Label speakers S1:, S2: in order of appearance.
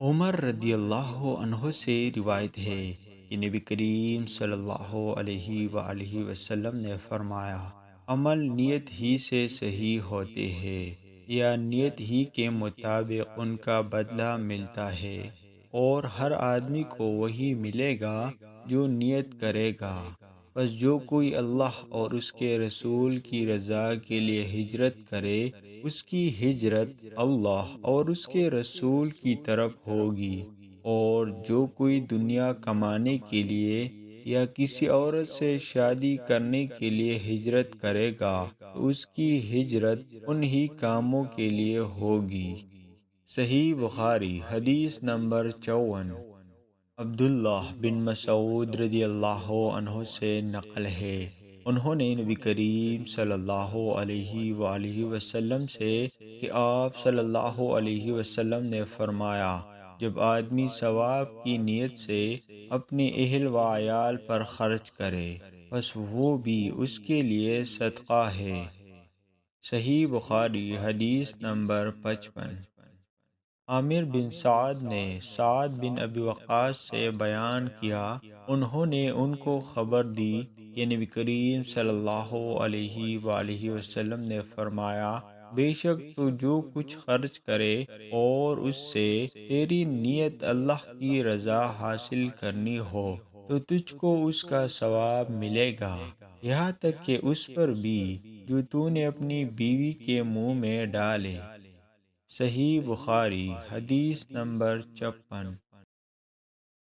S1: عمر رضی اللہ عنہ سے روایت ہے کہ نبی کریم صلی اللہ علیہ وآلہ وسلم نے فرمایا، عمل نیت ہی سے صحیح ہوتے ہیں یا نیت ہی کے مطابق ان کا بدلہ ملتا ہے، اور ہر آدمی کو وہی ملے گا جو نیت کرے گا۔ بس جو کوئی اللہ اور اس کے رسول کی رضا کے لیے ہجرت کرے، اس کی ہجرت اللہ اور اس کے رسول کی طرف ہوگی، اور جو کوئی دنیا کمانے کے لیے یا کسی عورت سے شادی کرنے کے لیے ہجرت کرے گا تو اس کی ہجرت انہی کاموں کے لیے ہوگی۔ صحیح بخاری حدیث نمبر 54۔ عبداللہ بن مسعود رضی اللہ عنہ سے نقل ہے، انہوں نے نبی کریم صلی اللہ علیہ وآلہ وسلم سے کہ آپ صلی اللہ علیہ وسلم نے فرمایا، جب آدمی ثواب کی نیت سے اپنے اہل و عیال پر خرچ کرے، بس وہ بھی اس کے لیے صدقہ ہے۔ صحیح بخاری حدیث نمبر 55۔ عامر بن سعد نے سعد بن ابی وقاص سے بیان کیا، انہوں نے ان کو خبر دی کہ نبی کریم صلی اللہ علیہ وآلہ وسلم نے فرمایا، بے شک تو جو کچھ خرچ کرے اور اس سے تیری نیت اللہ کی رضا حاصل کرنی ہو تو تجھ کو اس کا ثواب ملے گا، یہاں تک کہ اس پر بھی جو تو نے اپنی بیوی کے منہ میں ڈالے۔ صحیح بخاری حدیث نمبر 56۔